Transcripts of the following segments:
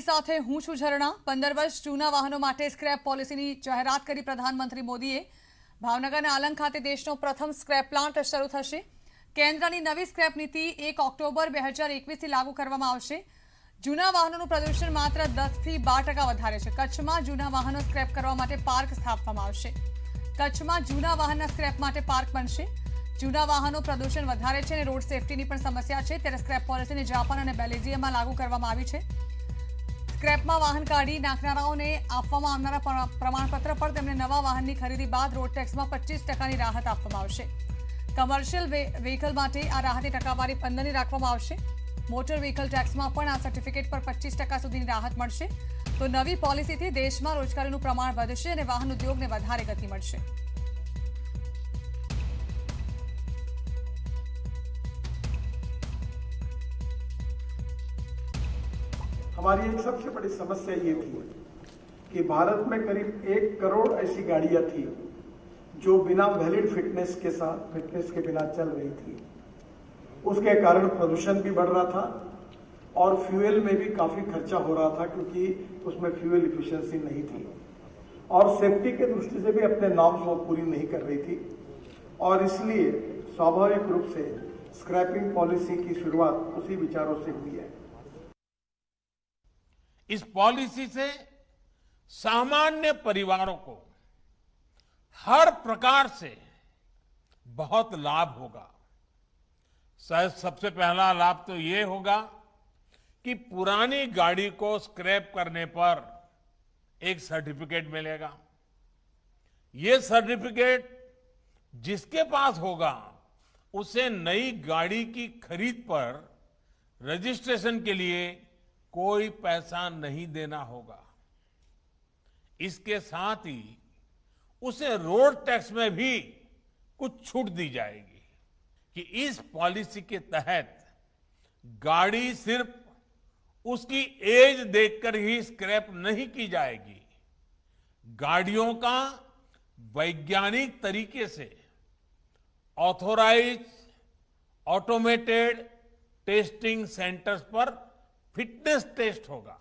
સાથે હું છું ઝરણા 15 વર્ષ જૂના વાહનો માટે સ્ક્રેપ પોલિસીની જાહેરાત કરી પ્રધાનમંત્રી મોદીએ ભાવનગરના આલંગ ખાતે દેશનો પ્રથમ સ્ક્રેપ પ્લાન્ટ શરૂ થશે કેન્દ્રની નવી સ્ક્રેપ નીતિ 1 ઓક્ટોબર 2021 થી લાગુ કરવામાં આવશે જૂના વાહનોનું પ્રદૂષણ માત્ર 10 થી 12% વધારે છે કચ્છમાં જૂના વાહનો સ્ક્રેપ કરવા માટે પાર્ક સ્થાપવામાં આવશે કચ્છમાં જૂના વાહનના સ્ક્રેપ માટે પાર્ક બનશે જૂના વાહનો પ્રદૂષણ વધારે છે અને રોડ સેફટીની પણ સમસ્યા છે ત્યારે સ્ક્રેપ પોલિસીને જાપાન અને બેલ્જિયમમાં લાગુ કરવામાં આવી છે સ્ક્રેપમાં વાહન કાઢી નાખનારાઓને આપવામાં આવનારા પ્રમાણપત્ર પર તેમને નવા વાહનની ખરીદી બાદ રોડ ટેક્સમાં 25%ની રાહત આપવામાં આવશે કમર્શિયલ વ્હીકલ માટે આ રાહતની ટકાવારી 15 રાખવામાં આવશે મોટર વ્હીકલ ટેક્સમાં પણ આ સર્ટિફિકેટ પર 25% સુધીની રાહત મળશે તો નવી પોલિસીથી દેશમાં રોજગારીનું પ્રમાણ વધશે અને વાહન ઉદ્યોગને વધારે ગતિ મળશે हमारी एक सबसे बड़ी समस्या ये थी कि भारत में करीब 1 करोड़ ऐसी गाड़ियां थी जो बिना वैलिड फिटनेस के बिना चल रही थी उसके कारण प्रदूषण भी बढ़ रहा था और फ्यूल में भी काफी खर्चा हो रहा था क्योंकि उसमें फ्यूल इफिशिएंसी नहीं थी और सेफ्टी के दृष्टि से भी अपने नॉर्म्स वो पूरी नहीं कर रही थी और इसलिए स्वाभाविक रूप से स्क्रैपिंग पॉलिसी की शुरुआत उसी विचारों से हुई है। इस पॉलिसी से सामान्य परिवारों को हर प्रकार से बहुत लाभ होगा सबसे पहला लाभ तो ये होगा कि पुरानी गाड़ी को स्क्रैप करने पर एक सर्टिफिकेट मिलेगा ये सर्टिफिकेट जिसके पास होगा उसे नई गाड़ी की खरीद पर रजिस्ट्रेशन के लिए कोई पैसा नहीं देना होगा इसके साथ ही उसे रोड टैक्स में भी कुछ छूट दी जाएगी कि इस पॉलिसी के तहत गाड़ी सिर्फ उसकी एज देखकर ही स्क्रैप नहीं की जाएगी गाड़ियों का वैज्ञानिक तरीके से ऑथोराइज ऑटोमेटेड टेस्टिंग सेंटर्स पर फिटनेस टेस्ट होगा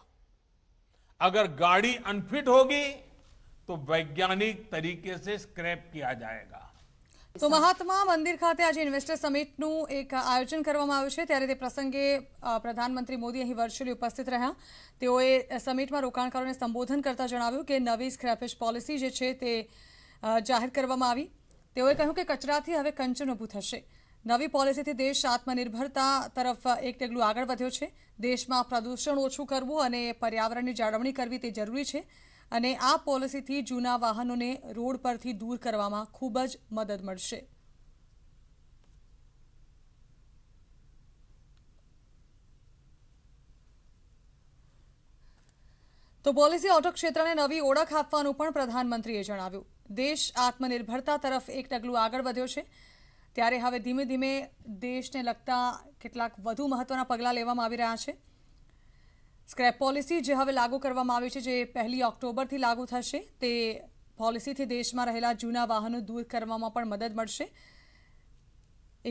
अगर गाड़ी अनफिट होगी तो वैज्ञानिक तरीके से स्क्रैप किया जाएगा तो महात्मा मंदिर खाते आज इन्वेस्टर समिटનું એક આયોજન કરવામાં આવ્યું છે ત્યારે તે પ્રસંગે પ્રધાનમંત્રી મોદી અહીં વર્ચ્યુઅલી ઉપસ્થિત રહ્યા તેઓએ સમિટમાં રોકાણકારોને સંબોધન કરતા જણાવ્યું કે નવી સ્ક્રેપેજ પોલિસી જે છે તે જાહેર કરવામાં આવી તેઓએ કહ્યું કે કચરાથી હવે કંચન ઊભું થશે નવી પોલિસીથી દેશ આત્મનિર્ભરતા તરફ એક ડગલું આગળ વધ્યો છે દેશમાં પ્રદૂષણ ઓછું કરવું અને પર્યાવરણની જાળવણી કરવી તે જરૂરી છે અને આ પોલિસીથી જૂના વાહનોને રોડ પરથી દૂર કરવામાં ખૂબ જ મદદ મળશે તો પોલિસી ઓટો ક્ષેત્રને નવી ઓળખ આપવાનું પણ પ્રધાનમંત્રીએ જણાવ્યું દેશ આત્મનિર્ભરતા તરફ એક ડગલું આગળ વધ્યો છે ત્યારે હવે ધીમે ધીમે દેશને લગતા કેટલાક વધુ મહત્વના પગલાં લેવામાં આવી રહ્યા છે સ્ક્રેપ પોલિસી જે હવે લાગુ કરવામાં આવી છે જે 1 ઓક્ટોબરથી લાગુ થશે તે પોલિસીથી દેશમાં રહેલા જૂના વાહનો દૂર કરવામાં પણ મદદ મળશે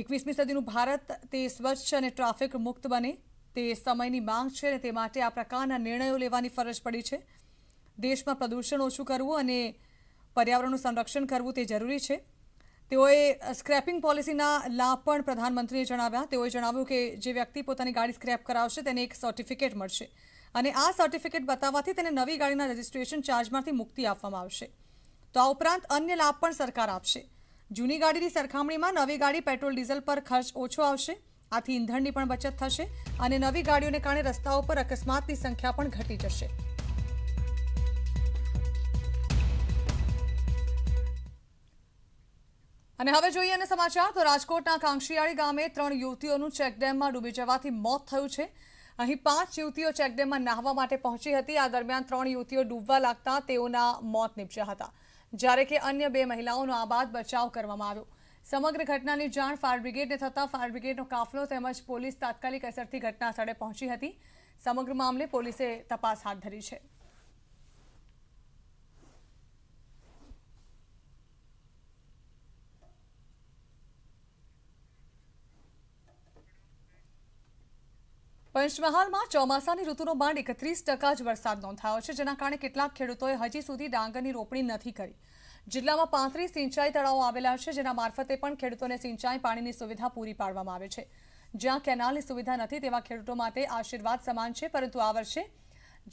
21મી સદીનું ભારત તે સ્વચ્છ અને ટ્રાફિક મુક્ત બને તે સમયની માંગ છે અને તે માટે આ પ્રકારના નિર્ણયો લેવાની ફરજ પડી છે દેશમાં પ્રદૂષણ ઓછું કરવું અને પર્યાવરણનું સંરક્ષણ કરવું તે જરૂરી છે તેઓએ સ્ક્રેપિંગ પોલિસીના લાભ પણ પ્રધાનમંત્રીએ જણાવ્યા તેઓએ જણાવ્યું કે જે વ્યક્તિ પોતાની ગાડી સ્ક્રેપ કરાવશે તેને એક સર્ટિફિકેટ મળશે અને આ સર્ટિફિકેટ બતાવવાથી તેને નવી ગાડીના રજિસ્ટ્રેશન ચાર્જમાંથી મુક્તિ આપવામાં આવશે તો આ ઉપરાંત अन्य લાભ પણ સરકાર આપશે જૂની ગાડીની સરખામણીમાં નવી ગાડી પેટ્રોલ ડીઝલ પર ખર્ચ ઓછો આવશે આથી ઈંધણની પણ બચત થશે અને નવી ગાડીઓને કારણે રસ્તાઓ પર અકસ્માતની સંખ્યા પણ ઘટી જશે અને હવે જોઈએ અન્ય સમાચાર તો રાજકોટના કાંકશિયાળી ગામે 3 યુવતીઓનું ચેકડેમમાં ડૂબી જવાથી મોત થયું છે અહીં 5 યુવતીઓ ચેકડેમમાં નાહવા માટે પહોંચી હતી આ દરમિયાન 3 યુવતીઓ ડૂબવા લાગતા તેઓના મોત નીપજ્યા હતા જ્યારે કે અન્ય 2 મહિલાઓનો આબાદ બચાવ કરવામાં આવ્યો સમગ્ર ઘટનાની જાણ ફાયર બ્રિગેડને થતા ફાયર બ્રિગેડનો કાફલો તેમજ પોલીસ તાત્કાલિક અસરથી ઘટના સ્થળે પહોંચી હતી સમગ્ર મામલે પોલીસે તપાસ હાથ ધરી છે પંચમહાલમાં ચોમાસાની ઋતુનો માંડ 31% જ વરસાદ નોંધાયો છે, જેના કારણે કેટલાક ખેડૂતોએ હજી સુધી ડાંગરની રોપણી નથી કરી. જિલ્લામાં 35 સિંચાઈ તળાવો આવેલા છે, જેના મારફતે પણ ખેડૂતોને સિંચાઈ પાણીની સુવિધા પૂરી પાડવામાં આવે છે. જ્યાં કેનાલની સુવિધા નથી તેવા ખેડૂતો માટે આશીર્વાદ સમાન છે, પરંતુ આ વર્ષે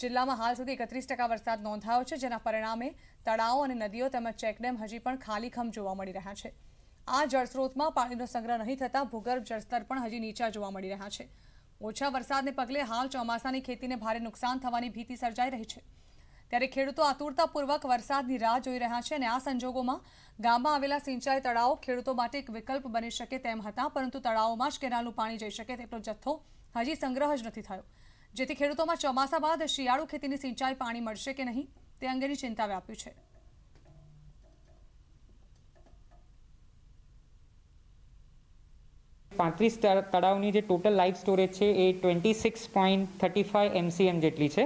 જિલ્લામાં હાલ સુધી 31% વરસાદ નોંધાયો છે, જેના પરિણામે તળાવો અને નદીઓ તેમજ ચેકડેમ હજી પણ ખાલીખમ જોવા મળી રહ્યા છે. આ જળસ્રોતમાં પાણીનો સંગ્રહ નહીં થતા ભૂગર્ભ જળસ્તર પણ હજી નીચા જોવા મળી રહ્યા છે. ઓછા વરસાદને પગલે હાલ ચોમાસાની ખેતીને ભારે નુકસાન થવાની ભીતિ સર્જાઈ રહી છે. ત્યારે ખેડૂતો આતુરતાપૂર્વક વરસાદની રાહ જોઈ રહ્યા છે અને આ સંજોગોમાં ગામમાં આવેલા સિંચાઈ તળાવો ખેડૂતો માટે એક વિકલ્પ બની શકે તેમ હતા, પરંતુ તળાવોમાં જ કેનાલનું પાણી જઈ શકે તેટલો જથ્થો હજી સંગ્રહ જ નથી થયો, જેથી ખેડૂતોમાં ચોમાસા બાદ શિયાળુ ખેતીની સિંચાઈ પાણી મળશે કે નહીં તે અંગેની ચિંતા વ્યાપી છે. પાંત્રીસ તળાવની જે ટોટલ લાઈફ સ્ટોરેજ છે એ 26.35 MCM જેટલી છે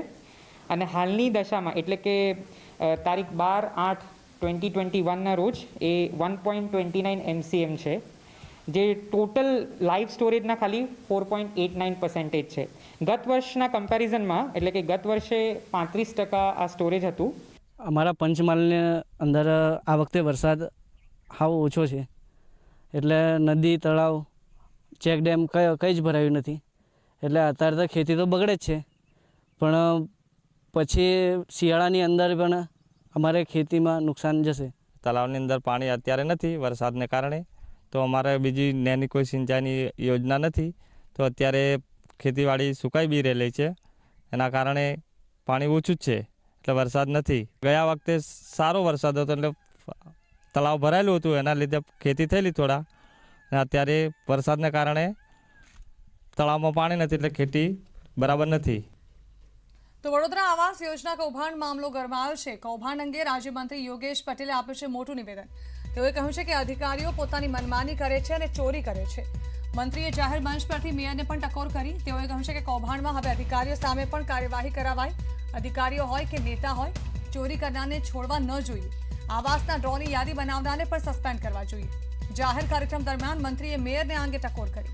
અને હાલની દશામાં એટલે કે તારીખ 12/8/2021ના રોજ એ 1.29 MCM છે, જે ટોટલ લાઈફ સ્ટોરેજના ખાલી 4.89% છે. ગત વર્ષના કમ્પેરિઝનમાં એટલે કે ગત વર્ષે 35% આ સ્ટોરેજ હતું. અમારા પંચમહાલની અંદર આ વખતે વરસાદ હાવ ઓછો છે, એટલે નદી તળાવ ચેકડેમ કંઈ જ ભરાયું નથી, એટલે અત્યારે તો ખેતી તો બગડે જ છે, પણ પછી શિયાળાની અંદર પણ અમારે ખેતીમાં નુકસાન જશે. તળાવની અંદર પાણી અત્યારે નથી વરસાદને કારણે, તો અમારે બીજી નાની કોઈ સિંચાઈની યોજના નથી, તો અત્યારે ખેતીવાડી સુકાઈ બી રહેલી છે, એના કારણે પાણી ઓછું જ છે, એટલે વરસાદ નથી. ગયા વખતે સારો વરસાદ હતો એટલે તળાવ ભરાયેલું હતું, એના લીધે ખેતી થયેલી થોડા, અને અત્યારે વરસાદને કારણે તળાવમાં પાણી નથી એટલે ખેતી બરાબર નથી. તો વડોદરા આવાસ યોજના કૌભાંડ મામલો ગરમાયો છે. કૌભાંડ અંગે રાજ્યમંત્રી યોગેશ પટેલે આપ્યું છે મોટું નિવેદન. તેઓએ કહ્યું છે કે અધિકારીઓ પોતાની મનમાની કરે છે અને ચોરી કરે છે. મંત્રીએ જાહેર મંચ પરથી મેયરને પણ ટકોર કરી. તેઓએ કહ્યું છે કે કૌભાંડમાં હવે અધિકારીઓ સામે પણ કાર્યવાહી કરાવાય. અધિકારીઓ હોય કે નેતા હોય, ચોરી કરનારને છોડવા ન જોઈએ. આવાસના ડ્રોની યાદી બનાવનારને પણ સસ્પેન્ડ કરવા જોઈએ. જાહેર કાર્યક્રમ દરમિયાન મંત્રીએ મેયરને આ અંગે ટકોર કરી.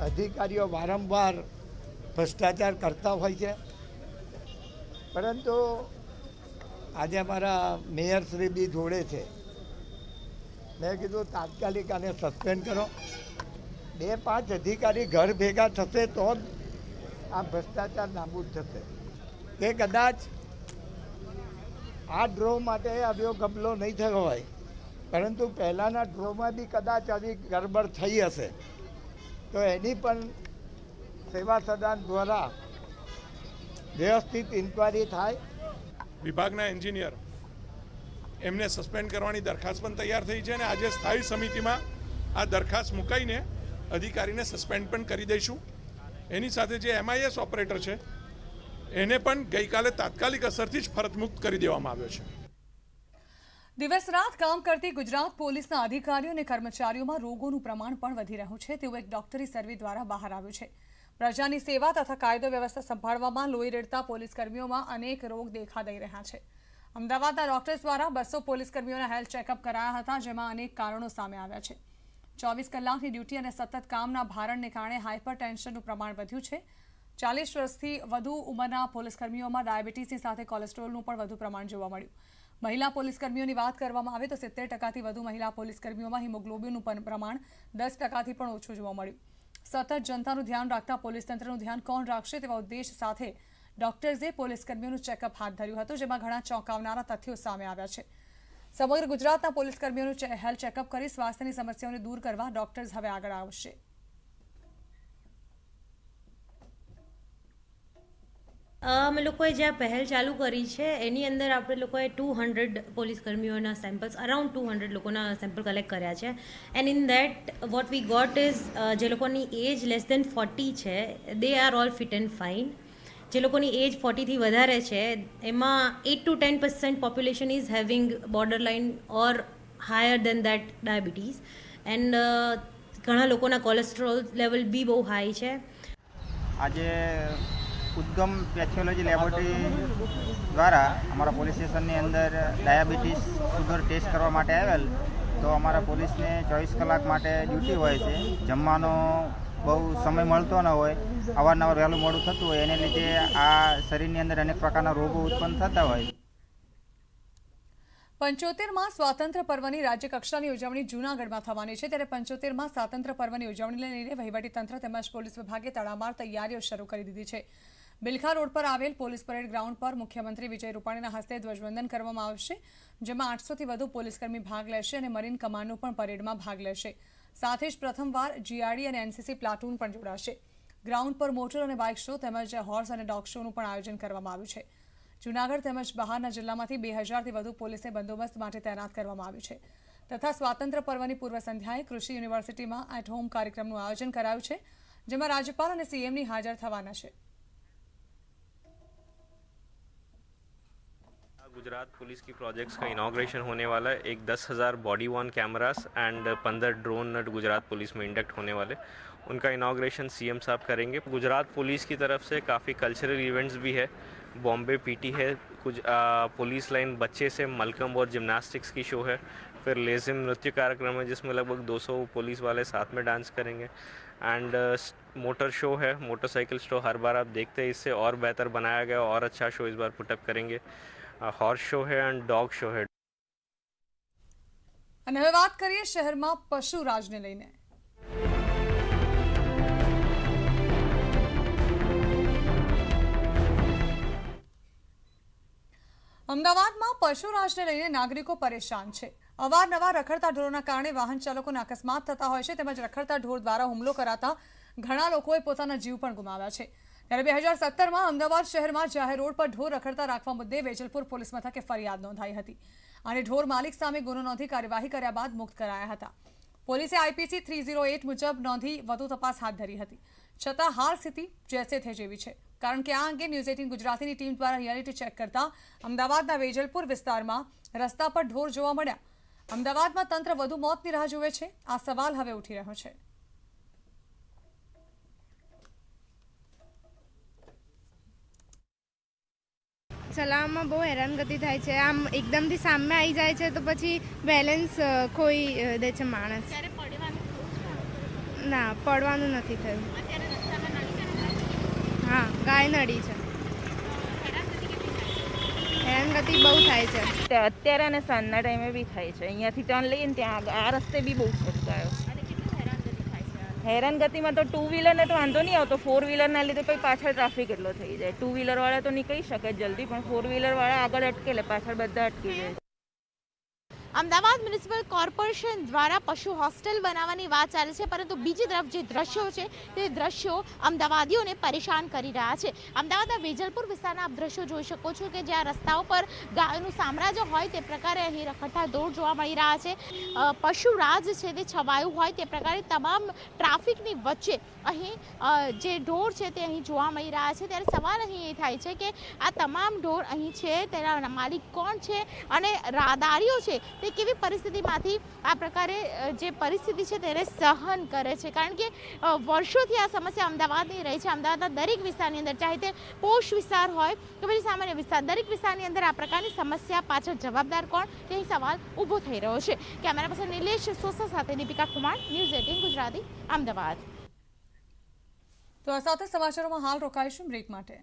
અધિકારીઓ વારંવાર ભ્રષ્ટાચાર કરતા હોય છે, પરંતુ આજે અમારા મેયરશ્રી બી જોડે છે. મેં કીધું તાત્કાલિક આને સસ્પેન્ડ કરો. 2-5 અધિકારી ઘર ભેગા થશે તો જ આ ભ્રષ્ટાચાર નાબૂદ થશે. કે કદાચ આ ડ્રો માટે આવ્યો ગબલો નહીં થયો હોય, પરંતુ પહેલાંના ડ્રોમાં બી કદાચ આવી ગડબડ થઈ હશે, તો એની પણ સેવા સદન દ્વારા વ્યવસ્થિત ઇન્કવાયરી થાય. વિભાગના એન્જિનિયર એમને સસ્પેન્ડ કરવાની દરખાસ્ત પણ તૈયાર થઈ છે અને આજે સ્થાયી સમિતિમાં આ દરખાસ્ત મુકાઈને અધિકારીને સસ્પેન્ડ પણ કરી દઈશું. એની સાથે જે MIS ઓપરેટર છે એને પણ ગઈકાલે તાત્કાલિક અસરથી જ ફરજમુક્ત કરી દેવામાં આવ્યો છે. દિવસ રાત કામ કરતી ગુજરાત પોલીસના અધિકારીઓ અને કર્મચારીઓમાં રોગોનું પ્રમાણ પણ વધી રહ્યું છે તેવું એક ડોક્ટરી સર્વે દ્વારા બહાર આવ્યું છે. પ્રજાની સેવા તથા કાયદો વ્યવસ્થા સંભાળવામાં લોહી રેડતા પોલીસ કર્મીઓમાં અનેક રોગ દેખા દઈ રહ્યા છે. અમદાવાદના ડોક્ટર્સ દ્વારા 200 પોલીસ કર્મીઓના હેલ્થ ચેકઅપ કરાયા હતા, જેમાં અનેક કારણો સામે આવ્યા છે. 24 કલાકની ડ્યુટી અને સતત કામના ભારણને કારણે હાઇપર ટેન્શનનું પ્રમાણ વધ્યું છે. 40 વર્ષથી વધુ ઉંમરના પોલીસ કર્મીઓમાં ડાયાબિટીસની સાથે કોલેસ્ટ્રોલનું પણ વધુ પ્રમાણ જોવા મળ્યું. મહિલા પોલીસ કર્મીઓની વાત કરવામાં આવે તો 70%થી વધુ મહિલા પોલીસ કર્મીઓમાં હિમોગ્લોબિનનું પ્રમાણ 10%થી પણ ઓછું જોવા મળ્યું. સતત જનતાનું ધ્યાન રાખતા પોલીસ તંત્રનું ધ્યાન કોણ રાખશે તેવા ઉદ્દેશ સાથે ડોક્ટર્સે પોલીસ કર્મીઓનું ચેકઅપ હાથ ધર્યું હતું, જેમાં ઘણા ચોંકાવનારા તથ્યો સામે આવ્યા છે. સમગ્ર ગુજરાતના પોલીસ કર્મીઓનું હેલ્થ ચેકઅપ કરી સ્વાસ્થ્યની સમસ્યાઓને દૂર કરવા ડોક્ટર્સ હવે આગળ આવશે. અમે લોકોએ જે આ પહેલ ચાલુ કરી છે એની અંદર આપણે લોકોએ 200 પોલીસ કર્મીઓના સેમ્પલ્સ અરાઉન્ડ 200 લોકોના સેમ્પલ કલેક્ટ કર્યા છે. And in that what we got is જે લોકોની એજ લેસ દેન 40 છે they are all fit and fine. જે લોકોની એજ 40થી વધારે છે એમાં 8 to 10% population is having borderline or higher than that diabetes. And ઘણા લોકોના કોલેસ્ટ્રોલ લેવલ બી બહુ હાઈ છે. આજે ઉદ્ગમ પેથોલોજી લેબોરેટરી દ્વારા અમારા પોલીસ સ્ટેશનની અંદર ડાયાબિટીસ શુગર ટેસ્ટ કરવા માટે આવેલ તો અમારા પોલીસને 24 કલાક માટે ડ્યુટી હોય છે. જમવાનો બહુ સમય મળતો ન હોય, અવારનવાર વહેલું મોડું થતું હોય, એને લીધે આ શરીરની અંદર અનેક પ્રકારના રોગો ઉત્પન્ન થતા હોય. 75માં સ્વાતંત્ર્ય પર્વની રાજ્યકક્ષાની ઉજવણી જૂનાગઢમાં થવાની છે. ત્યારે 75માં સ્વાતંત્ર્ય પર્વની ઉજવણીને લઈને વહીવટીતંત્ર તેમજ પોલીસ વિભાગે તડામાર તૈયારીઓ શરૂ કરી દીધી છે. બિલખા રોડ પર આવેલ પોલીસ પરેડ ગ્રાઉન્ડ પર મુખ્યમંત્રી વિજય રૂપાણીના હસ્તે ધ્વજવંદન કરવામાં આવશે, જેમાં 800થી વધુ પોલીસકર્મી ભાગ લેશે અને મરીન કમાન્ડો પણ પરેડમાં ભાગ લેશે. સાથે જ પ્રથમવાર જીઆરડી અને એનસીસી પ્લાટૂન પણ જોડાશે. ગ્રાઉન્ડ પર મોટર અને બાઇક શો તેમજ હોર્સ અને ડોગ શોનું પણ આયોજન કરવામાં આવ્યું છે. જૂનાગઢ તેમજ બહારના જિલ્લામાંથી 2000થી વધુ પોલીસને બંદોબસ્ત માટે તૈનાત કરવામાં આવ્યું છે. તથા સ્વાતંત્ર્ય પર્વની પૂર્વ સંધ્યાએ કૃષિ યુનિવર્સિટીમાં એટ હોમ કાર્યક્રમનું આયોજન કરાયું છે, જેમાં રાજ્યપાલ અને સીએમની હાજર થવાના છે. गुजरात पुलिस की प्रोजेक्ट्स का इनाग्रेशन होने वाला है. एक 10,000 body worn cameras and 15 drone Gujarat police में इंडक्ट होने वाले. उनका इनाग्रेशन सीएम साहब करेंगे. गुजरात पुलिस की तरफ से काफ़ी कल्चरल इवेंट्स भी है. बॉम्बे पीटी है, कुछ पुलिस लाइन बच्चे से मलकम और जिम्नास्टिक्स की शो है. फिर लेजिम नृत्य कार्यक्रम है जिसमें लगभग 200 पुलिस वाले साथ में डांस करेंगे. एंड मोटर शो है, मोटरसाइकिल शो हर बार आप देखते हैं, इससे और बेहतर बनाया गया और अच्छा शो इस बार पुटअप करेंगे. હોર્સ શો है एंड डॉग शो है. અને હવે વાત કરીએ શહેરમાં પશુરાજને લઈને. અમદાવાદમાં પશુરાજને લઈને નાગરિકો પરેશાન છે. અવારનવાર રખડતા ઢોરોના કારણે વાહન ચાલકોના અકસ્માત થતા હોય છે, તેમજ રખડતા ઢોર દ્વારા હુમલો કરાતા ઘણા લોકોએ પોતાના જીવ પણ ગુમાવ્યા છે. ત્યારે 2017માં અમદાવાદ શહેરમાં જાહેર રોડ પર ઢોર રખડતા રાખવા મુદ્દે વેજલપુર પોલીસ મથકે ફરિયાદ નોંધાઈ હતી અને ઢોર માલિક સામે ગુનો નોંધી કાર્યવાહી કર્યા બાદ મુક્ત કરાયા હતા. પોલીસે આઈપીસી 308 મુજબ નોંધી વધુ તપાસ હાથ ધરી હતી. છતાં હાલ સ્થિતિ જેસે થે જેવી છે, કારણ કે આ અંગે ન્યૂઝ 18 ગુજરાતીની ટીમ દ્વારા રિયાલિટી ચેક કરતા અમદાવાદના વેજલપુર વિસ્તારમાં રસ્તા પર ઢોર જોવા મળ્યા. અમદાવાદમાં તંત્ર વધુ મોતની રાહ જુએ છે. આ સવાલ હવે ઉઠી રહ્યો છે. ચલાવવામાં બહુ હેરાનગતિ થાય છે. આમ એકદમથી સામે આવી જાય છે તો પછી બેલેન્સ ખોઈ દે છે માણસ. ના, પડવાનું નથી થયું. હા, ગાય નડી છે. હેરાનગતિ બહુ થાય છે અત્યારે અને સાંજના ટાઈમે બી થાય છે. અહીંયાથી ટર્ન લઈને ત્યાં આ રસ્તે બી બહુ ફટકાયો. હેરાનગતિમાં તો 2 વ્હીલરને તો વાંધો નહીં આવતો, 4 વ્હીલરના લીધે પછી પાછળ ટ્રાફિક એટલો થઈ જાય. 2 વ્હીલરવાળા તો નીકળી શકે જલ્દી, પણ 4 વ્હીલરવાળા આગળ અટકે એટલે પાછળ બધા અટકી જાય. અમદાવાદ મ્યુનિસિપલ કોર્પોરેશન દ્વારા પશુ હોસ્ટેલ બનાવવાની વાત ચાલે છે, પરંતુ બીજી તરફ જે દ્રશ્યો છે તે દ્રશ્યો અમદાવાદીઓને પરેશાન કરી રહ્યા છે. અમદાવાદના વેજલપુર વિસ્તારના આપ દ્રશ્યો જોઈ શકો છો કે જ્યાં રસ્તાઓ પર ગાયોનું સામ્રાજ્ય હોય તે પ્રકારે અહીં રખડતા ઢોર જોવા મળી રહ્યા છે. પશુરાજ છે તે છવાયું હોય તે પ્રકારે તમામ ટ્રાફિકની વચ્ચે અહીં જે ઢોર છે તે અહીં જોવા મળી રહ્યા છે. ત્યારે સવાલ અહીં એ થાય છે કે આ તમામ ઢોર અહીં છે તેના માલિક કોણ છે અને રાહદારીઓ છે તે કેવી પરિસ્થિતિમાંથી આ પ્રકારે જે પરિસ્થિતિ છે તેને સહન કરે છે. કારણ કે વર્ષોથી આ સમસ્યા અમદાવાદની રહી છે. અમદાવાદના દરેક વિસ્તારની અંદર, ચાહે તે પોશ વિસ્તાર હોય કે પછી સામાન્ય વિસ્તાર, દરેક વિસ્તારની અંદર આ પ્રકારની સમસ્યા પાછળ જવાબદાર કોણ તે સવાલ ઊભો થઈ રહ્યો છે. કેમેરા પર્સન નિલેશ સોસા સાથે દીપિકા કુમાર, ન્યૂઝ 18 ગુજરાતી, અમદાવાદ. તો આ સાથે સમાચારોમાં હાલ રોકાઈશું બ્રેક માટે.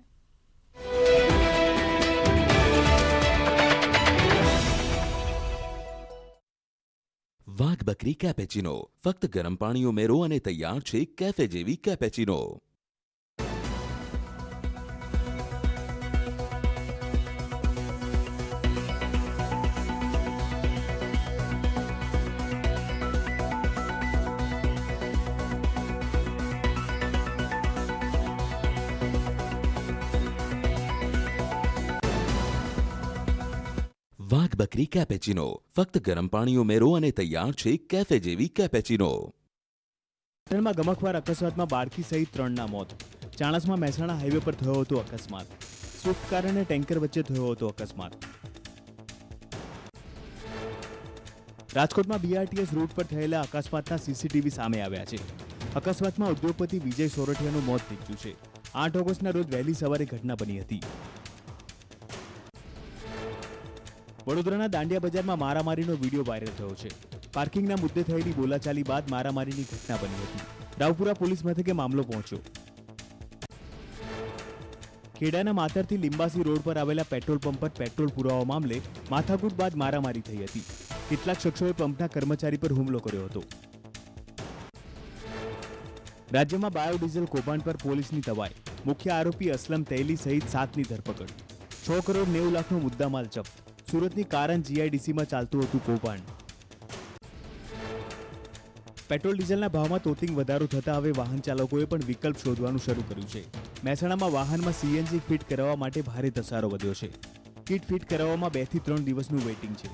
વાઘ બકરી કેપેચિનો, ફક્ત ગરમ પાણી ઉમેરો અને તૈયાર છે કેફે જેવી કેપેચિનો. વાઘ બકરી કેપેચિનો, ફક્ત ગરમ પાણી ઉમેરો અને તૈયાર છે કેફે જેવી કેપેચિનો. પાટણમાં ગમખ્વાર અકસ્માતમાં બાળકી સહિત 3ના મોત. ચાણસમાં મહેસાણા હાઈવે પર થયો હતો અકસ્માત. સ્વિફ્ટ કાર અને ટેન્કર વચ્ચે થયો હતો અકસ્માત. રાજકોટમાં બીઆરટીએસ રૂટ પર થયેલા અકસ્માતના સીસીટીવી સામે આવ્યા છે. અકસ્માતમાં ઉદ્યોગપતિ વિજય સોરઠિયાનું મોત નીપજ્યું છે. 8 ઓગસ્ટના રોજ વહેલી સવારે ઘટના બની હતી. વડોદરાના દાંડિયા બજારમાં મારામારીનો વિડીયો વાયરલ થયો છે. પાર્કિંગના મુદ્દે થયેલી બોલાચાલી બાદ મારામારીની ઘટના બની હતી. રાવપુરા પોલીસ મથકે મામલો પહોંચ્યો. ખેડાના માતરથી લીંબાસી રોડ પર આવેલા પેટ્રોલ પંપ પર પેટ્રોલ પુરાવા મામલે માથાકૂટ બાદ મારામારી થઈ હતી. કેટલાક શખ્સોએ પંપના કર્મચારી પર હુમલો કર્યો હતો. રાજ્યમાં બાયોડીઝલ કૌભાંડ પર પોલીસની તવાઈ. મુખ્ય આરોપી અસલમ તૈલી સહિત 7ની ધરપકડ. 6 કરોડ 90 લાખનો મુદ્દામાલ જપ્ત. સુરતની કારંજ જીઆઈડીસીમાં ચાલતું હતું કૌભાંડ. પેટ્રોલ ડીઝલના ભાવમાં તોતિંગ વધારો થતા હવે વાહન ચાલકોએ પણ વિકલ્પ શોધવાનું શરૂ કર્યું છે. મહેસાણામાં વાહનમાં સીએનજી ફિટ કરાવવા માટે ભારે ધસારો વધ્યો છે. કિટ ફિટ કરાવવામાં 2 થી 3 દિવસનું વેઇટિંગ છે.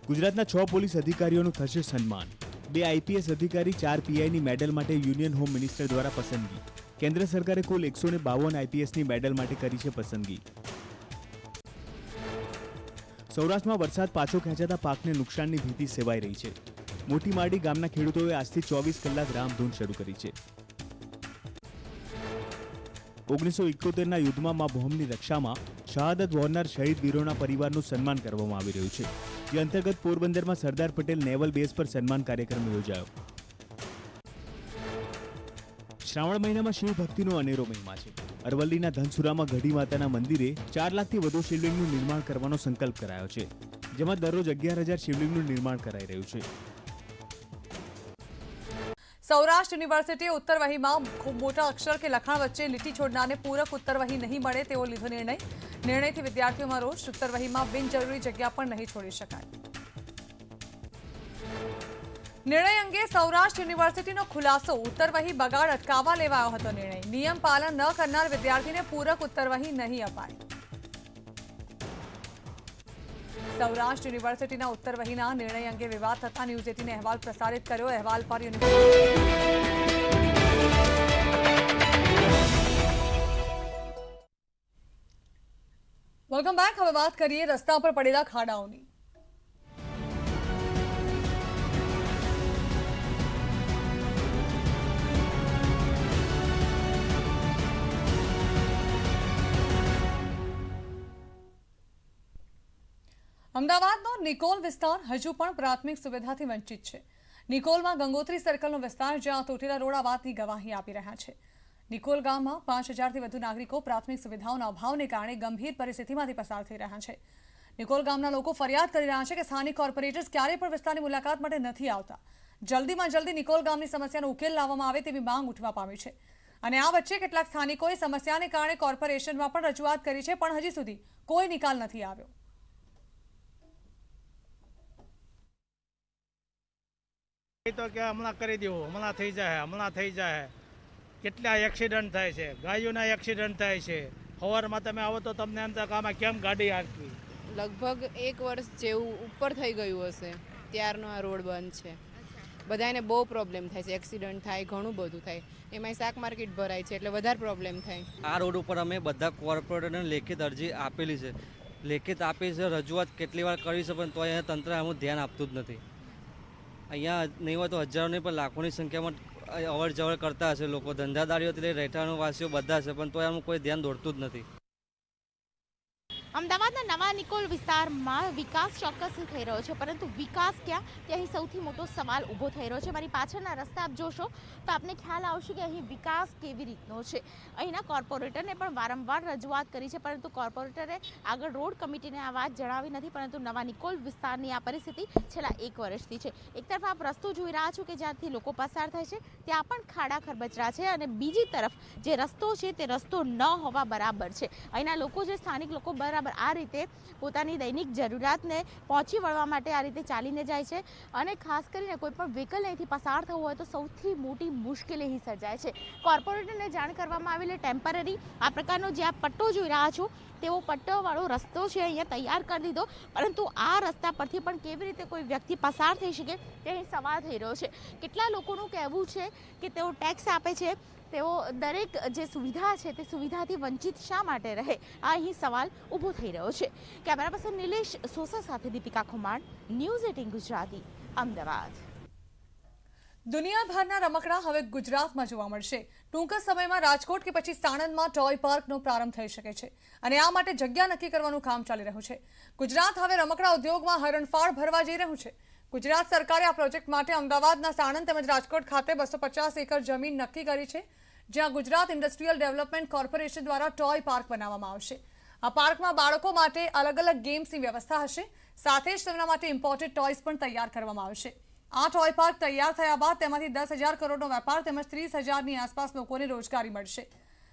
ગુજરાતના 6 પોલીસ અધિકારીઓનું થશે સન્માન. 2 આઈપીએસ અધિકારી 4 પીઆઈની મેડલ માટે યુનિયન હોમ મિનિસ્ટર દ્વારા પસંદગી. કેન્દ્ર સરકારે કુલ 152 આઈપીએસની મેડલ માટે કરી છે પસંદગી. સૌરાષ્ટ્રમાં વરસાદ પાછો ખેંચાતા પાકને નુકસાનની ભીતિ સેવાઈ રહી છે. મોટી માડી ગામના ખેડૂતોએ આજથી 24 કલાક રામધૂન શરૂ કરી છે. 1971ના યુદ્ધમાં મા ભૌમની રક્ષામાં શહાદત વહોરનાર શહીદ વીરોના પરિવારનું સન્માન કરવામાં આવી રહ્યું છે. જે અંતર્ગત પોરબંદરમાં સરદાર પટેલ નેવલ બેઝ પર સન્માન કાર્યક્રમ યોજાયો. શ્રાવણ મહિનામાં શિવ ભક્તિનો અનેરો મહિમા છે. અરવલ્લીના ધનસુરામાં ગઢી માતાના મંદિરે 4 લાખથી વધુ શિવલિંગનું નિર્માણ કરવાનો સંકલ્પ કરાયો છે. જેમાં દરરોજ 11,000 શિવલિંગનું નિર્માણ કરાઈ રહ્યું છે. સૌરાષ્ટ્ર યુનિવર્સિટીએ ઉત્તરવહીમાં ખૂબ મોટા અક્ષર કે લખાણ વચ્ચે લીટી છોડનારને પૂરક ઉત્તરવહી નહીં મળે તેવો લીધો નિર્ણયથી વિદ્યાર્થીઓમાં રોષ. ઉત્તરવહીમાં બિનજરૂરી જગ્યા પણ નહીં છોડી શકાય. નિર્ણય અંગે સૌરાષ્ટ્ર યુનિવર્સિટીનો ખુલાસો. ઉત્તરવહી બગાડ અટકાવવા લેવાયો હતો નિર્ણય. નિયમ પાલન ન કરનાર વિદ્યાર્થીને પૂરક ઉત્તરવહી નહીં અપાય. સૌરાષ્ટ્ર યુનિવર્સિટીના ઉત્તરવહીના નિર્ણય અંગે વિવાદ થતા ન્યૂઝ 18 અહેવાલ પ્રસારિત કર્યો. અહેવાલ પર વેલકમ બેક. હવે વાત કરીએ રસ્તા પર પડેલા ખાડાઓની. અમદાવાદનો નિકોલ વિસ્તાર હજુ પણ પ્રાથમિક સુવિધાથી વંચિત છે. નિકોલમાં ગંગોત્રી સર્કલનો વિસ્તાર જ્યાં તૂટેલા રોડ આ વાતની ગવાહી આપી રહ્યા છે. નિકોલ ગામમાં 5,000થી વધુ નાગરિકો પ્રાથમિક સુવિધાઓના અભાવને કારણે ગંભીર પરિસ્થિતિમાંથી પસાર થઈ રહ્યા છે. નિકોલ ગામના લોકો ફરિયાદ કરી રહ્યા છે કે સ્થાનિક કોર્પોરેટર્સ ક્યારેય પણ વિસ્તારની મુલાકાત માટે નથી આવતા. જલ્દીમાં જલ્દી નિકોલ ગામની સમસ્યાનો ઉકેલ લાવવામાં આવે તેવી માંગ ઉઠવા પામી છે. અને આ વચ્ચે કેટલાક સ્થાનિકોએ સમસ્યાને કારણે કોર્પોરેશનમાં પણ રજૂઆત કરી છે, પણ હજી સુધી કોઈ નિકાલ નથી આવ્યો. તો કે હમણાં કરી દેવું, હમણાં થઈ જાય. કેટલા એક્સિડન્ટ થાય છે, ગાયોના એક્સિડન્ટ થાય છે. સવારમાં તમે આવો તો તમને એમ થાય આમાં કેમ ગાડી હાંકવી. લગભગ 1 વર્ષ જેવું ઉપર થઈ ગયું હશે ત્યારનો આ રોડ બંધ છે. બધાને બહુ પ્રોબ્લેમ થાય છે, એક્સિડન્ટ થાય, ઘણું બધું થાય. એમાં શાક માર્કેટ ભરાય છે એટલે વધારે પ્રોબ્લેમ થાય. આ રોડ ઉપર અમે બધા કોર્પોરેટરને લેખિત અરજી આપેલી છે. રજૂઆત કેટલી વાર કરી છે, પણ તો અહીંયા તંત્ર આનું ધ્યાન આપતું જ નથી. અહીંયા નહીં હોય તો હજારોની પણ લાખોની સંખ્યામાં અવર જવર કરતા હશે લોકો. ધંધાદારીઓથી લઈ રહેઠાણવાસીઓ બધા છે, પણ તો આનું કોઈ ધ્યાન દોરતું જ નથી. અમદાવાદના નવા નિકોલ વિસ્તારમાં વિકાસ ચોક્કસથી થઈ રહ્યો છે, પરંતુ વિકાસ ક્યાં તે અહીં સૌથી મોટો સવાલ ઊભો થઈ રહ્યો છે. મારી પાછળના રસ્તા આપ જોશો તો આપને ખ્યાલ આવશે કે અહીં વિકાસ કેવી રીતનો છે. અહીંના કોર્પોરેટરને પણ વારંવાર રજૂઆત કરી છે, પરંતુ કોર્પોરેટરે આગળ રોડ કમિટીને આ વાત જણાવી નથી. પરંતુ નવા નિકોલ વિસ્તારની આ પરિસ્થિતિ છેલ્લા 1 વર્ષથી છે. એક તરફ આપ રસ્તો જોઈ રહ્યા છો કે જ્યાંથી લોકો પસાર થાય છે ત્યાં પણ ખાડા ખરબચરા છે, અને બીજી તરફ જે રસ્તો છે તે રસ્તો ન હોવા બરાબર છે. અહીંના લોકો, જે સ્થાનિક લોકો, બરાબર આ રીતે પોતાની દૈનિક જરૂરિયાતને પહોંચી વળવા માટે આ રીતે ચાલીને જાય છે. અને ખાસ કરીને કોઈ પણ વ્હીકલ અહીંથી પસાર થવું હોય તો સૌથી મોટી મુશ્કેલી અહીં સર્જાય છે. કોર્પોરેટરને જાણ કરવામાં આવેલી ટેમ્પરરી આ પ્રકારનો જે આ પટ્ટો જોઈ રહ્યા છો તેવો પટ્ટોવાળો રસ્તો છે અહીંયા તૈયાર કરી દીધો, પરંતુ આ રસ્તા પરથી પણ કેવી રીતે કોઈ વ્યક્તિ પસાર થઈ શકે તે અહીં સવાલ થઈ રહ્યો છે. કેટલા લોકોનું કહેવું છે કે તેઓ ટેક્સ આપે છે, તેઓ દરેક જે સુવિધા છે તે સુવિધાથી વંચિત શા માટે રહે, આ અહીં સવાલ ઊભો થઈ રહ્યો છે. કેમેરા પર્સન નિલેશ સોસા સાથે દીપિકા ખુમાણ, ન્યૂઝ 18 ગુજરાતી, અમદાવાદ. દુનિયાભરના રમકડા હવે ગુજરાતમાં જોવા મળશે. ટૂંક જ સમયમાં રાજકોટ કે પછી સાણંદમાં ટોય પાર્કનો પ્રારંભ થઈ શકે છે અને આ માટે જગ્યા નક્કી કરવાનું કામ ચાલી રહ્યું છે. ગુજરાત હવે રમકડા ઉદ્યોગમાં હરણફાળ ભરવા જઈ રહ્યું છે. ગુજરાત સરકારે આ પ્રોજેક્ટ માટે અમદાવાદના સાણંદ તેમજ રાજકોટ ખાતે 250 એકર જમીન નક્કી કરી છે, જ્યાં ગુજરાત ઇન્ડસ્ટ્રીયલ ડેવલપમેન્ટ કોર્પોરેશન દ્વારા ટોય પાર્ક બનાવવામાં આવશે. આ પાર્કમાં બાળકો માટે અલગ અલગ ગેમ્સની વ્યવસ્થા હશે, સાથે જ તેમના માટે ઇમ્પોર્ટેડ ટોયસ પણ તૈયાર કરવામાં આવશે. આ ટોય પાર્ક તૈયાર થયા બાદ તેમાંથી 10,000 કરોડનો વેપાર તેમજ 30,000ની આસપાસ લોકોને રોજગારી મળશે.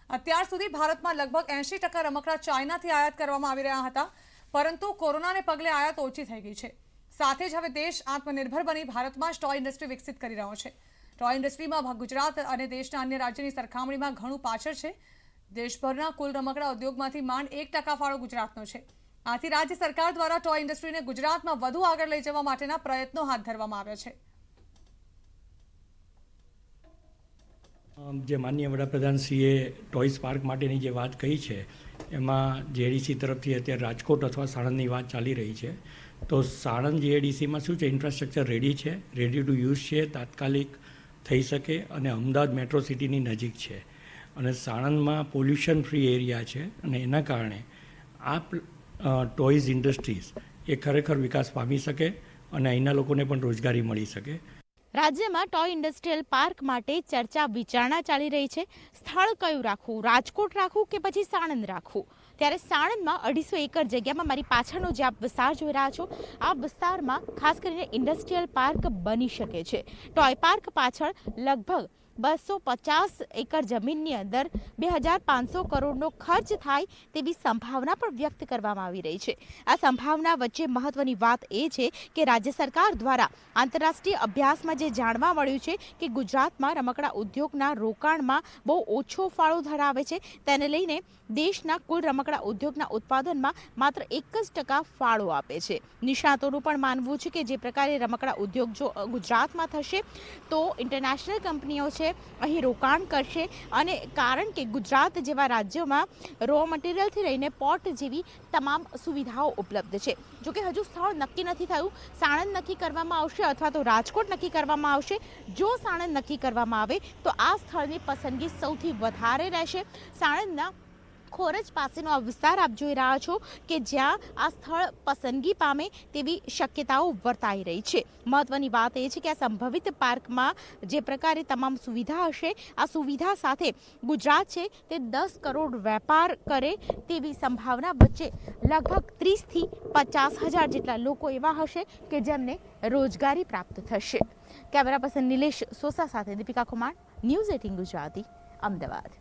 અત્યાર સુધી ભારતમાં લગભગ 80% રમકડા ચાઇનાથી આયાત કરવામાં આવી રહ્યા હતા, પરંતુ કોરોનાને પગલે આયાત ઓછી થઈ ગઈ છે. સાથે જ હવે દેશ આત્મનિર્ભર બની ભારતમાં જ ટોય ઇન્ડસ્ટ્રી વિકસિત કરી રહ્યો છે. ટોય ઇન્ડસ્ટ્રીમાં ગુજરાત અને દેશના અન્ય રાજ્યની સરખામણીમાં ઘણું પાછળ છે. દેશભરના કુલ રમકડા ઉદ્યોગમાંથી માંડ 1% ફાળો ગુજરાતનો છે. આથી રાજ્ય સરકાર દ્વારા ટોય ઇન્ડસ્ટ્રીને ગુજરાતમાં વધુ આગળ લઈ જવા માટેના પ્રયત્નો હાથ ધરવામાં આવ્યા છે. જે માનનીય વડાપ્રધાનશ્રીએ ટોયસ પાર્ક માટેની જે વાત કહી છે, એમાં જેડીસી તરફથી અત્યારે રાજકોટ અથવા સાણંદની વાત ચાલી રહી છે. તો સાણંદ જેડીસીમાં શું છે, ઇન્ફ્રાસ્ટ્રક્ચર રેડી છે, રેડી ટુ યુઝ છે, તાત્કાલિક થઈ શકે અને અમદાવાદ મેટ્રો સિટીની નજીક છે અને સાણંદમાં પોલ્યુશન ફ્રી એરિયા છે અને એના કારણે આ ટોયઝ ઇન્ડસ્ટ્રીઝ એ ખરેખર વિકાસ પામી શકે અને અહીંના લોકોને પણ રોજગારી મળી શકે. રાજ્યમાં ટોય ઇન્ડસ્ટ્રીયલ પાર્ક માટે ચર્ચા વિચારણા ચાલી રહી છે. સ્થળ કયું રાખવું, રાજકોટ રાખવું કે પછી સાણંદ રાખવું? ત્યારે સાણંદમાં 250 એકર જગ્યામાં મારી પાછળનો જે આપ વિસ્તાર જોઈ રહ્યા છો, આ વિસ્તારમાં ખાસ કરીને ઇન્ડસ્ટ્રીયલ પાર્ક બની શકે છે. ટોય પાર્ક પાછળ લગભગ 250 એકર જમીનની અંદર 2,500 કરોડનો ખર્ચ થાય તેવી સંભાવના પણ વ્યક્ત કરવામાં આવી રહી છે. આ સંભાવના વચ્ચે મહત્વની વાત એ છે કે રાજ્ય સરકાર દ્વારા આંતરરાષ્ટ્રીય અભ્યાસમાં જે જાણવા મળ્યું છે કે ગુજરાતમાં રમકડા ઉદ્યોગના રોકાણમાં બહુ ઓછો ફાળો ધરાવે છે, તેને લઈને દેશના કુલ રમકડા ઉદ્યોગના ઉત્પાદનમાં માત્ર 1% ફાળો આપે છે. નિષ્ણાતોનું પણ માનવું છે કે જે પ્રકારે રમકડા ઉદ્યોગ જો ગુજરાતમાં થશે તો ઇન્ટરનેશનલ કંપનીઓ છે અહીં રોકાણ કરશે અને કારણ કે ગુજરાત જેવા રાજ્યોમાં રો મટીરિયલથી લઈને પોર્ટ જેવી તમામ સુવિધાઓ ઉપલબ્ધ છે. જોકે હજુ સ્થળ નક્કી નથી થયું. સાણંદ નક્કી કરવામાં આવશે અથવા તો રાજકોટ નક્કી કરવામાં આવશે. જો સાણંદ નક્કી કરવામાં આવે તો આ સ્થળની પસંદગી સૌથી વધારે રહેશે. સાણંદના ખોરજ પાસેનો આ વિસ્તાર આપ જોઈ રહ્યા છો કે જ્યાં આ સ્થળ પસંદગી પામે તેવી શક્યતાઓ વર્તાઈ રહી છે. મહત્વની વાત એ છે કે આ સંભવિત પાર્કમાં જે પ્રકારે તમામ સુવિધા હશે, આ સુવિધા સાથે ગુજરાત છે તે 10 કરોડ વેપાર કરે તેવી સંભાવના વચ્ચે લગભગ 30,000 થી 50,000 જેટલા લોકો એવા હશે કે જેમને રોજગારી પ્રાપ્ત થશે. કેમેરા પર્સન નિલેશ સોસા સાથે દીપિકા કુમાર, ન્યૂઝ 18 ગુજરાતી, અમદાવાદ.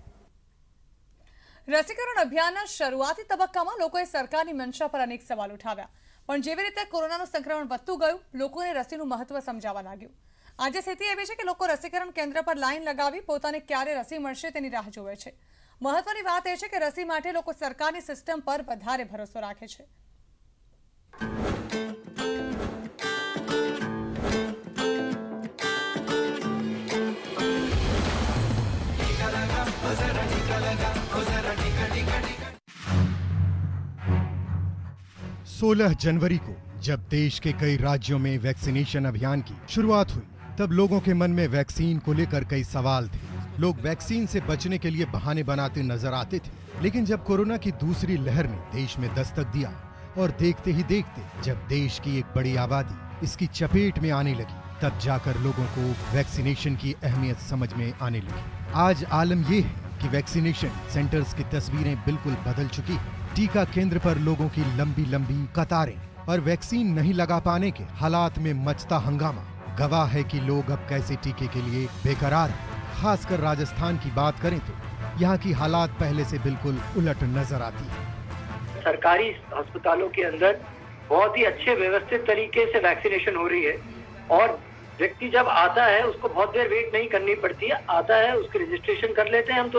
રસીકરણ અભિયાનના શરૂઆતી તબક્કામાં લોકોએ સરકારની મંશા પર અનેક સવાલ ઉઠાવ્યા, પણ જેવી રીતે કોરોનાનું સંક્રમણ વધતું ગયું, લોકોને રસીનું મહત્વ સમજાવવા લાગ્યું. આજે સ્થિતિ એવી છે કે લોકો રસીકરણ કેન્દ્ર પર લાઈન લગાવી પોતાને ક્યારે રસી મળશે તેની રાહ જોવે છે. મહત્વની વાત એ છે કે રસી માટે લોકો સરકારની સિસ્ટમ પર વધારે ભરોસો રાખે છે. सोलह जनवरी को जब देश के कई राज्यों में वैक्सीनेशन अभियान की शुरुआत हुई, तब लोगों के मन में वैक्सीन को लेकर कई सवाल थे. लोग वैक्सीन से बचने के लिए बहाने बनाते नजर आते थे, लेकिन जब कोरोना की दूसरी लहर ने देश में दस्तक दिया और देखते ही देखते जब देश की एक बड़ी आबादी इसकी चपेट में आने लगी, तब जाकर लोगों को वैक्सीनेशन की अहमियत समझ में आने लगी. आज आलम ये है कि वैक्सीनेशन सेंटर्स की तस्वीरें बिल्कुल बदल चुकी है. टीका केंद्र पर लोगों की लंबी लंबी कतारें और वैक्सीन नहीं लगा पाने के हालात में मचता हंगामा गवाह है कि लोग अब कैसे टीके के लिए बेकरार हैं. खासकर राजस्थान की बात करें तो यहाँ की हालात पहले से बिल्कुल उलट नजर आती है. सरकारी अस्पतालों के अंदर बहुत ही अच्छे व्यवस्थित तरीके से वैक्सीनेशन हो रही है और व्यक्ति जब आता है उसको बहुत देर वेट नहीं करनी पड़ती है. आता है, उसके रजिस्ट्रेशन कर लेते हैं हम,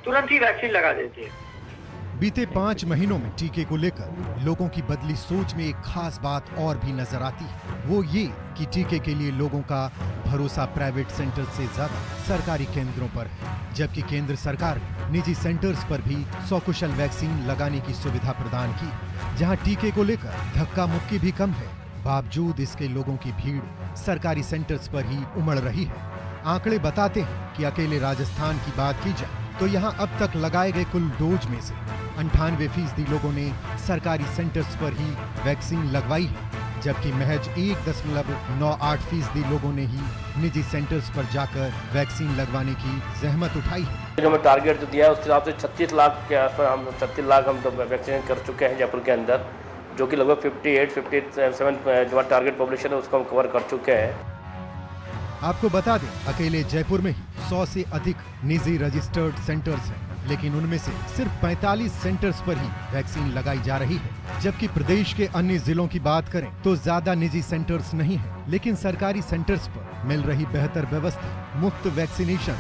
तुरंत ही वैक्सीन लगा देते हैं. बीते 5 महीनों में टीके को लेकर लोगों की बदली सोच में एक खास बात और भी नजर आती है. वो ये कि टीके के लिए लोगों का भरोसा प्राइवेट सेंटर से ज्यादा सरकारी केंद्रों पर है, जबकि केंद्र सरकार ने निजी सेंटर्स पर भी सकुशल वैक्सीन लगाने की सुविधा प्रदान की, जहां टीके को लेकर धक्का मुक्की भी कम है. बावजूद इसके लोगों की भीड़ सरकारी सेंटर्स पर ही उमड़ रही है। आंकड़े बताते हैं कि अकेले राजस्थान की बात की जाए तो यहाँ अब तक लगाए गए कुल डोज में से 98% लोगों ने सरकारी सेंटर्स पर ही वैक्सीन लगवाई है, जबकि महज 1.98% लोगों ने ही निजी सेंटर्स पर जाकर वैक्सीन लगवाने की जहमत उठाई है। जो हमें टारगेट जो दिया है उसके हिसाब से 36 लाख के आसपास हम 36 लाख हम तो वैक्सीनेट कर चुके हैं जयपुर के अंदर, जो कि लगभग 57 जो टारगेट पॉपुलेशन है उसको हम कवर कर चुके हैं। आपको बता दें, अकेले जयपुर में ही 100 से अधिक निजी रजिस्टर्ड सेंटर्स हैं, लेकिन उनमें से सिर्फ 45 सेंटर्स पर ही वैक्सीन लगाई जा रही है, जबकि प्रदेश के अन्य जिलों की बात करें तो ज्यादा निजी सेंटर्स नहीं हैं, लेकिन सरकारी सेंटर्स पर मिल रही बेहतर व्यवस्था, मुफ्त वैक्सीनेशन